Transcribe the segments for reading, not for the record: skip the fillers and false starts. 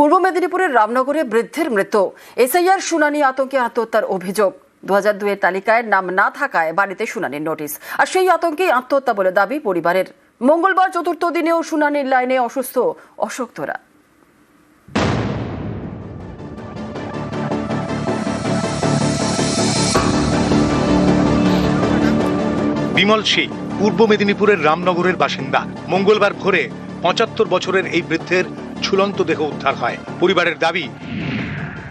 পূর্ব মেদিনীপুরের রামনগরে বৃদ্ধের মৃত্যু, এসআইআর শুনানি আতঙ্কে আত্মহত্যার অভিযোগ। 2002 এর তালিকায় নাম না থাকায় বাড়িতে শুনানির নোটিশ, আর সেই আতঙ্কেই আত্মহত্যা বলে দাবি পরিবারের। মঙ্গলবার চতুর্থ দিনেও শুনানির লাইনে অসুস্থ অশোক্তরা। বিমল সিং পূর্ব মেদিনীপুরের রামনগরের বাসিন্দা। মঙ্গলবার ভোরে 75 বছরের এই বৃদ্ধের ঝুলন্ত দেহ উদ্ধার হয়। পরিবারের দাবি,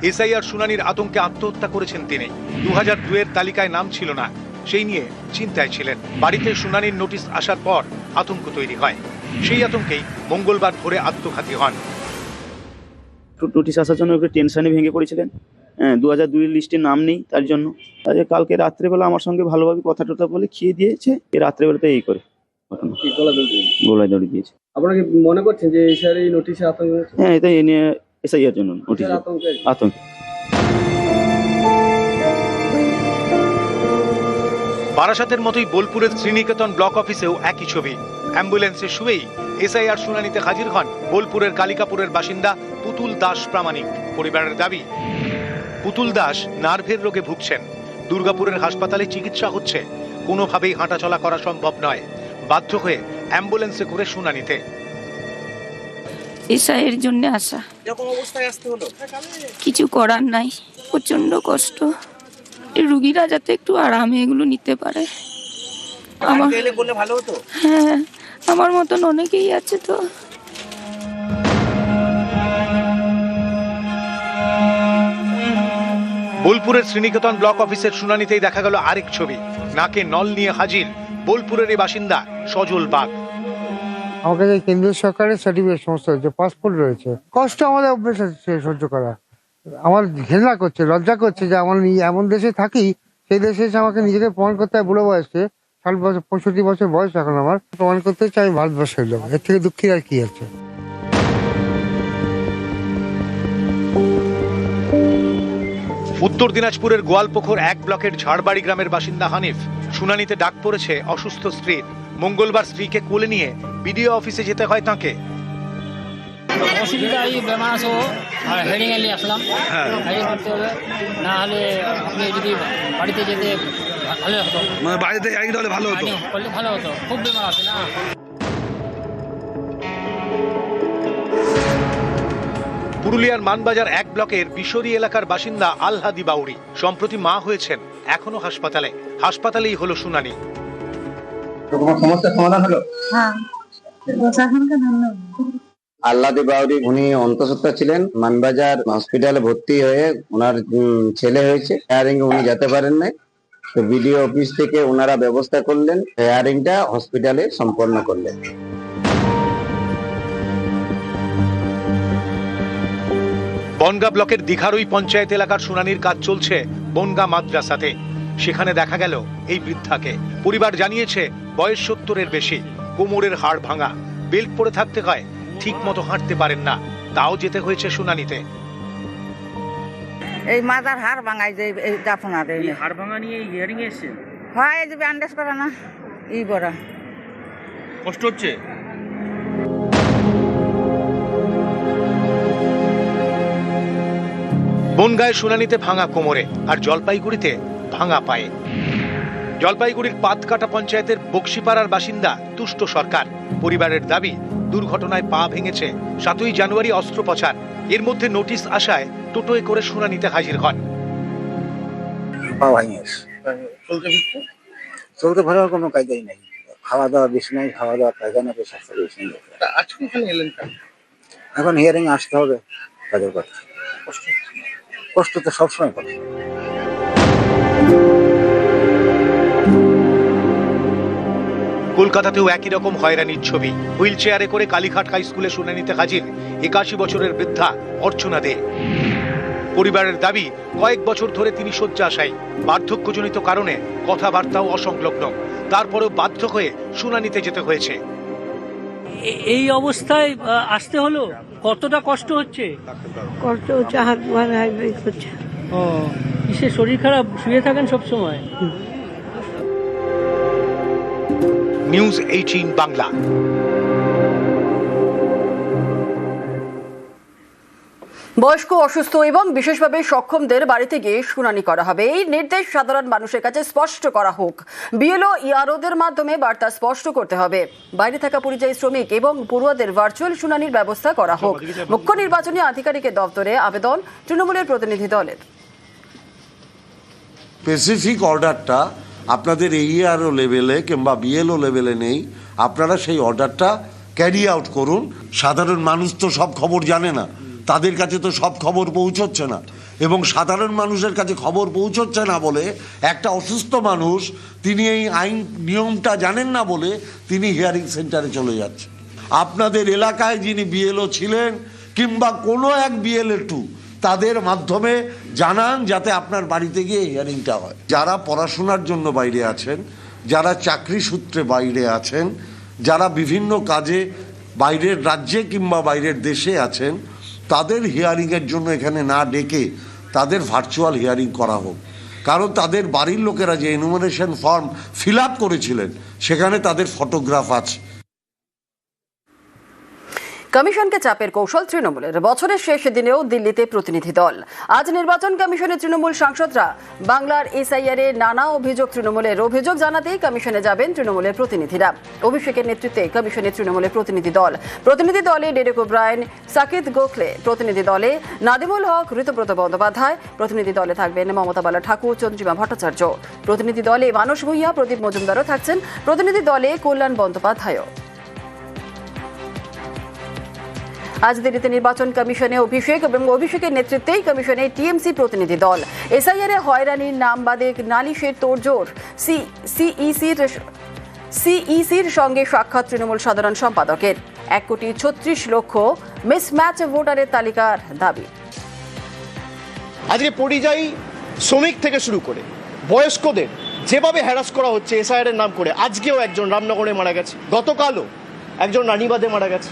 এসআইআর শুনানির আতঙ্কে আত্মহত্যা করেছেন তিনি। 2002 এর তালিকায় নাম ছিল না, সেই নিয়ে চিন্তায় ছিলেন। বাড়িতে শুনানির নোটিশ আসার পর আতঙ্ক তৈরি হয়। সেই আতঙ্কেই মঙ্গলবার ভোরে আত্মঘাতী হন। নোটিশ আসার জন্য একটু টেনশনে ভেঙে পড়েছিলেন। 2002 এর লিস্টে নাম নেই, তার জন্য কালকে রাত্রেবেলা আমার সঙ্গে ভালোভাবে কথা টথা বলে খেয়ে দিয়েছে। রাত্রেবেলাতে এই করে গলায় দড়ি দিয়েছে। আপনারা কি মনে করছেন যে এই নোটিশে আতঙ্ক? হ্যাঁ, এটা এসআইআর জন্য নোটিশ আতঙ্ক। বারাসাতের মতোই বোলপুরের শ্রীনিকেতন ব্লক অফিসেও একই ছবি। অ্যাম্বুলেন্সে শুয়েই এসআইআর শুনানিতে হাজির হন বোলপুরের কালিকাপুরের বাসিন্দা পুতুল দাস প্রামাণিক। পরিবারের দাবি, পুতুল দাস নার্ভের রোগে ভুগছেন। দুর্গাপুরের হাসপাতালে চিকিৎসা হচ্ছে। কোনোভাবেই হাঁটাচলা করা সম্ভব নয়। বাধ্য হয়ে অ্যাম্বুলেন্সে করে শুনানিতে। এসআইয়ের জন্য আসা, কিছু করার নাই, প্রচন্ড কষ্ট। রুগীরা যাতে একটু আরামে এগুলো নিতে পারে। হ্যাঁ, আমার মতন অনেকেই আছে তো। বোলপুরের শ্রীনিকেতন ব্লক অফিসের শুনানিতেই দেখা গেল আরেক ছবি। নাকে নল নিয়ে হাজির বোলপুরের এই বাসিন্দা সজল বাগ। আমাকে যে কেন্দ্রীয় সরকারের সার্টিফিকেট সমস্ত হয়েছে, পাসপোর্ট রয়েছে, কষ্ট আমাদের অভ্যেস আছে সহ্য করা। আমার ঘৃণা করছে, লজ্জা করছে যে আমার এমন দেশে থাকি, সেই দেশে এসে আমাকে নিজেকে প্রমাণ করতে হয়। বুড়ো বয়সে 65 বছর বয়স এখন আমার, প্রমাণ করতে চাই আমি ভারতবর্ষের লোক। এর থেকে দুঃখের আর কি আছে? উত্তর দিনাজপুরের গোয়ালপুকুর 1 ব্লকের ঝাড়বাড়ি গ্রামের বাসিন্দা হানিফ। শুনানিতে ডাক পড়েছে অসুস্থ স্ত্রীর। মঙ্গলবার স্ত্রীকে কোলে নিয়ে বিডিও অফিসে যেতে হয় তাঁকে। অসুবিধা, এই বেমার আসো আর হেডিং এ আসলাম, হেডিং করতে হবে। না হলে আপনি যদি বাড়িতে যেতে ভালো হতো, মানে বাড়িতে হেডিং হলে ভালো হতো, করলে ভালো হতো। খুব বেমার আছে না। পুরুলিয়ার মানবাজার 1 ব্লকের বিশরি এলাকার বাসিন্দা আলহাদি বাউরি। সম্প্রতি মা হয়েছেন, এখনো হাসপাতালেই হলো শুনানি। সমস্যার সমাধান হলো? হ্যাঁ, আল্লাদি বাউরি, উনি অন্তঃসত্ত্বা ছিলেন। মানবাজার হসপিটালে ভর্তি হয়ে ওনার ছেলে হয়েছে। হেয়ারিং উনি যেতে পারেন নাই, তো বিডিও অফিস থেকে ওনারা ব্যবস্থা করলেন, হেয়ারিংটা হসপিটালে সম্পন্ন করলেন। বনগাঁ ব্লকের দিঘারই পঞ্চায়েত এলাকার শুনানির কাজ চলছে বনগাঁ মাদ্রাসাতে। সেখানে দেখা গেল এই বৃদ্ধাকে। পরিবার জানিয়েছে বয়স 70-এর বেশি, কোমরের হাড় ভাঙা, বেল্ট পরে থাকতে হয়, ঠিক মতো হাঁটতে পারেন না, তাও যেতে হয়েছে শুনানিতে। এই মাথার হাড় ভাঙাই যে আপনার হাড় ভাঙা নিয়ে হিয়ারিং এসেছে। হয় এই যে ব্যান্ডেজ করা না, ই করা কষ্ট হচ্ছে। বনগাঁয় শুনানিতে ভাঙা কোমরে, আর জলপাইগুড়িতে ভাঙা পায়ে। জলপাইগুড়ির পাতকাটা পঞ্চায়েতের বক্সিপাড়ার বাসিন্দা তুষ্ট সরকার। পরিবারের দাবি, দুর্ঘটনায় পা ভেঙেছে। 7ই জানুয়ারি অস্ত্রোপচার। এর মধ্যে নোটিশ আসায় টোটোয় করে শুনানিতে হাজির হন। চলতে ভালো কোনো কায়দাই নাই, খাওয়া দাওয়া বেশি নাই, খাওয়া দাওয়া পায়খানা স্বাস্থ্য বেশি নেই। আজকে এখানে এলেন কেন? এখন হিয়ারিং আসতে হবে, কাজের কথা। কষ্ট তো সবসময় করে। কলকাতাতেও একই রকম হয়রানির ছবি। হুইল চেয়ারে করে কালীঘাট হাই স্কুলে শুনানিতে হাজির 81 বছরের বৃদ্ধা অর্চনা দে। পরিবারের দাবি, কয়েক বছর ধরে তিনি শয্যাশায়ী। বার্ধক্যজনিত কারণে কথাবার্তাও অসংলগ্ন। তারপরেও বাধ্য হয়ে শুনানিতে যেতে হয়েছে। এই অবস্থায় আসতে হলো, কতটা কষ্ট হচ্ছে? কষ্ট হচ্ছে, হাত ভাঙা হচ্ছে। ও, কিসে শরীর খারাপ, শুয়ে থাকেন সব সময়? নিউজ 18 বাংলা। বয়স্ক, অসুস্থ এবং বিশেষভাবে সক্ষমদের বাড়িতে গিয়ে শুনানি করা হবে। এই নির্দেশ সাধারণ মানুষের কাছে স্পষ্ট করা হোক। বিএলও ইআরওদের মাধ্যমে বার্তা স্পষ্ট করতে হবে। বাইরে থাকা পরিযায়ী শ্রমিক এবং পড়ুয়াদের ভার্চুয়াল শুনানির ব্যবস্থা করা হোক। মুখ্য নির্বাচনী আধিকারিকের দপ্তরে আবেদন তৃণমূলের প্রতিনিধি দলের। স্পেসিফিক অর্ডারটা আপনাদের এইআরও লেভেলে কিংবা বিএলও লেভেলে নেই, আপনারা সেই অর্ডারটা ক্যারি আউট করুন। সাধারণ মানুষ তো সব খবর জানে না, তাদের কাছে তো সব খবর পৌঁছচ্ছে না, এবং সাধারণ মানুষের কাছে খবর পৌঁছচ্ছে না বলে একটা অসুস্থ মানুষ, তিনি এই আইন নিয়মটা জানেন না বলে তিনি হিয়ারিং সেন্টারে চলে যাচ্ছে। আপনাদের এলাকায় যিনি বিএলও ছিলেন কিংবা কোনো এক বিএলএ2 তাদের মাধ্যমে জানান, যাতে আপনার বাড়িতে গিয়ে হিয়ারিংটা হয়। যারা পড়াশোনার জন্য বাইরে আছেন, যারা চাকরি সূত্রে বাইরে আছেন, যারা বিভিন্ন কাজে বাইরের রাজ্যে কিংবা বাইরের দেশে আছেন, তাদের হিয়ারিংয়ের জন্য এখানে না ডেকে তাদের ভার্চুয়াল হিয়ারিং করা হোক। কারণ তাদের বাড়ির লোকেরা যে এনুমারেশন ফর্ম ফিল আপ করেছিলেন সেখানে তাদের ফটোগ্রাফ আছে। কমিশনকে চাপের কৌশল তৃণমূলের। বছরের শেষ দিনেও দিল্লিতে প্রতিনিধি দল। আজ নির্বাচন কমিশনের তৃণমূল সাংসদরা বাংলার এসআইআর এর নানা অভিযোগ তৃণমূলের। অভিযোগ জানাতেই কমিশনে যাবেন তৃণমূলের প্রতিনিধিরা। অভিষেকের নেতৃত্বে কমিশনের তৃণমূলের প্রতিনিধি দল। প্রতিনিধি দলে ডেরেক ওব্রায়েন, সাকিত গোখলে। প্রতিনিধি দলে নাদিমুল হক, ঋতব্রত বন্দ্যোপাধ্যায়। প্রতিনিধি দলে থাকবেন মমতা বালা ঠাকুর, চন্দ্রিমা ভট্টাচার্য। প্রতিনিধি দলে মানস ভূঁইয়া, প্রদীপ মজুমদারও থাকছেন। প্রতিনিধি দলে কল্যাণ বন্দ্যোপাধ্যায়ও। আজ দিল্লিতে নির্বাচন কমিশনে অভিষেক এবং অভিষেকের নেতৃত্বেই কমিশনে টিএমসি প্রতিনিধি দল। এসআইআর এ হয়রানির নাম বাদে নালিশের তোড়জোড়। সিইসির সঙ্গে সাক্ষাৎ তৃণমূল সাধারণ সম্পাদকের। 1,36,00,000 মিসম্যাচ ভোটারের তালিকার দাবি। আজকে পরিযায়ী শ্রমিক থেকে শুরু করে বয়স্কদের যেভাবে হ্যারাস করা হচ্ছে এসআইআর এর নাম করে, আজকেও একজন রামনগরে মারা গেছে, গতকালও একজন রানীবাঁধে মারা গেছে।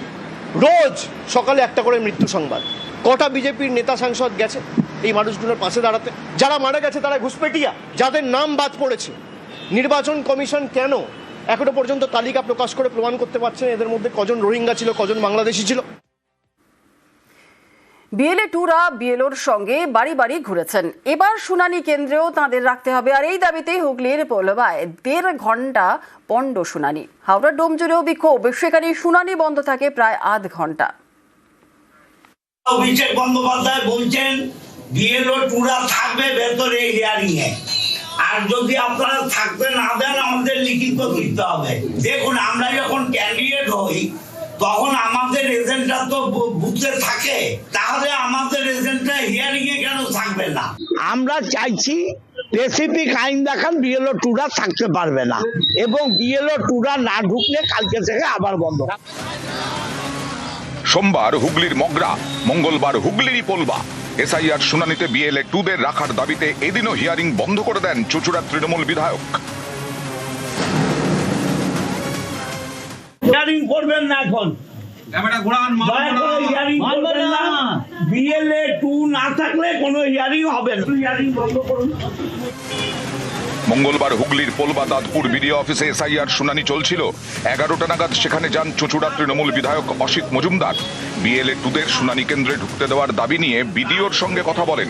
রোজ সকালে একটা করে মৃত্যু সংবাদ। কটা বিজেপির নেতা সাংসদ গেছে এই মানুষগুলোর পাশে দাঁড়াতে? যারা মারা গেছে তারা ঘুষপেটিয়া, যাদের নাম বাদ পড়েছে। নির্বাচন কমিশন কেন এখনো পর্যন্ত তালিকা প্রকাশ করে প্রমাণ করতে পারছে না এদের মধ্যে কজন রোহিঙ্গা ছিল, কজন বাংলাদেশি ছিল? বিএলএ2রা বিএলওর সঙ্গে বাড়ি বাড়ি ঘুরেছেন। এবার শুনানি কেন্দ্রেও তাঁদের রাখতে হবে। আর এই দাবিতেই হুগলির পোলবায় 1.5 ঘন্টা পণ্ড শুনানি। হাওড়ার ডোমজুড়েও বিক্ষোভ, সেখানে শুনানি বন্ধ থাকে প্রায় আধ ঘন্টা। অভিষেক বন্দ্যোপাধ্যায় বলছেন বিএলও2রা থাকবে ভেতরে হিয়ারিং এ, আর যদি আপনারা থাকতে না দেন আমাদের লিখিত দিতে হবে। দেখুন, আমরা যখন ক্যান্ডিডেট হই তখন আমাদের এজেন্টরা তো বুথে থাকে, তাহলে আমাদের এজেন্টরা হিয়ারিং এ কেন থাকবে না? আমরা চাইছি স্পেসিফিক আইন দেখান, বিএলও2রা থাকতে পারবে না, এবং বিএলও2রা না ঢুকলে কালকে থেকে আবার বন্ধ। সোমবার হুগলির মগরা, মঙ্গলবার হুগলিরই পোলবা। এসআইআর শুনানিতে বিএলএ2দের রাখার দাবিতে এদিনও হিয়ারিং বন্ধ করে দেন চুঁচুড়ার তৃণমূল বিধায়ক। হিয়ারিং করবেন না, এখন বিএলএ2 না থাকলে কোনো হিয়ারিং হবে না। হিয়ারিং বন্ধ করুন। মঙ্গলবার হুগলির পোলবা দাদপুর বিডিও অফিসে এসআইআর শুনানি চলছিল। 11টা নাগাদ সেখানে যান চুঁচুড়ার তৃণমূল বিধায়ক অসিত মজুমদার। বিএলএ2দের শুনানি কেন্দ্রে ঢুকতে দেওয়ার দাবি নিয়ে বিডিওর সঙ্গে কথা বলেন।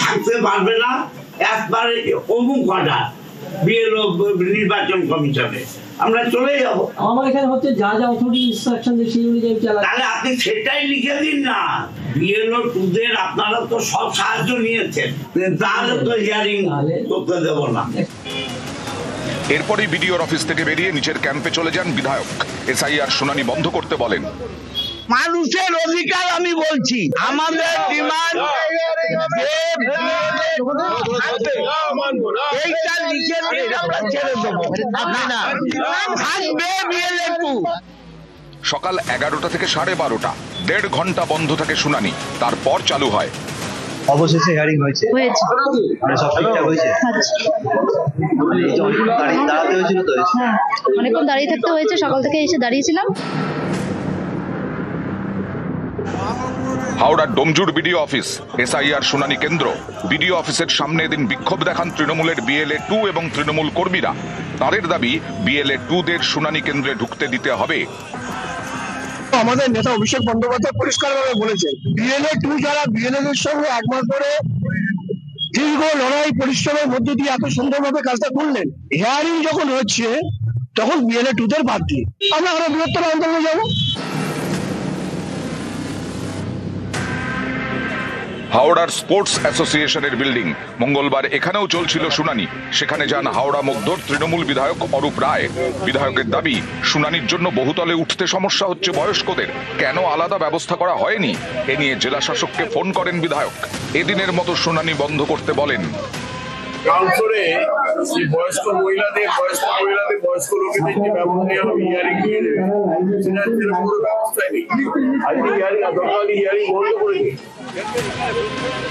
থাকতে পারবে না, একবারে অমুক ঘটা বিএলও নির্বাচন কমিশনে আমরা চলে যাব। আমার এখানে হচ্ছে যা যা অথরিটি ইনস্ট্রাকশন দিয়ে সেই অনুযায়ী চালাতে। তাহলে আপনি সেটাই লিখে দিন না, বিএলও2দের আপনারা তো সব সাহায্য নিয়েছেন, তাহলে তো হিয়ারিং করতে দেব না। এরপরই বিডিওর অফিস থেকে বেরিয়ে নিচের ক্যাম্পে চলে যান বিধায়ক। এসআইআর শুনানি বন্ধ করতে বলেন। মানুষের অধিকার আমি বলছি, আমাদের ডিমান্ড এইটা লিখে দিয়ে আমরা ছেড়ে দেবো। সকাল 11টা থেকে 12:30, 1.5 ঘন্টা বন্ধ থাকে শুনানি, তারপর চালু হয়। অবশেষে হিয়ারিং হয়েছে, সব ঠিকঠাক হয়েছে। দাঁড়াতে হয়েছিল তো, অনেকক্ষণ দাঁড়িয়ে থাকতে হয়েছে, সকাল থেকে এসে দাঁড়িয়েছিলাম। হাওড়ার ডোমজুড় বিডিও অফিস, এসআইআর শুনানি কেন্দ্র। বিডিও অফিসের সামনে এদিন বিক্ষোভ দেখান তৃণমূলের বিএলএ2 এবং তৃণমূল কর্মীরা। তাদের দাবি বিএলএ2দের শুনানি কেন্দ্রে ঢুকতে দিতে হবে। আমাদের নেতা অভিষেক বন্দ্যোপাধ্যায় পরিষ্কারভাবে বলেছেন, বিএলএ 2 যারা বিএলএ এর সঙ্গে একমাস ধরে দীর্ঘ লড়াই পরিশ্রমের মধ্যে দিয়ে এত সুন্দরভাবে কাজটা করলেন, হিয়ারিং যখন হচ্ছে তখন বিএলএ 2 দের বাদ দিয়ে আমরা আরো বৃহত্তর আন্দোলনে যাবো। হাওড়ার স্পোর্টস অ্যাসোসিয়েশনের বিল্ডিং, মঙ্গলবার এখানেও চলছিল শুনানি। সেখানে যান হাওড়া মধ্যর তৃণমূল বিধায়ক অরূপ রায়। বিধায়কের দাবি, শুনানির জন্য বহুতলে উঠতে সমস্যা হচ্ছে বয়স্কদের, কেন আলাদা ব্যবস্থা করা হয়নি এ নিয়ে জেলা শাসককে ফোন করেন বিধায়ক। এদিনের মতো শুনানি বন্ধ করতে বলেন। কাউন্সিলে বয়স্ক মহিলাদের বয়স্ক লোকেদের যে ব্যবস্থা নেওয়া হবে, হিয়ারিং নিয়ে দেবে, সেটার কোনো ব্যবস্থাই নেই। আজকে হিয়ারিং গতকাল হিয়ারিং বন্ধ করে দিই।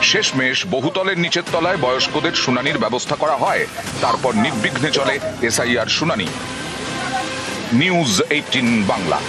শেষমেশ বহুতলের নিচের তলায় বয়স্কদের শুনানির ব্যবস্থা করা হয়। তারপর নির্বিঘ্নে চলে এসআইআর শুনানি। নিউজ 18 বাংলা।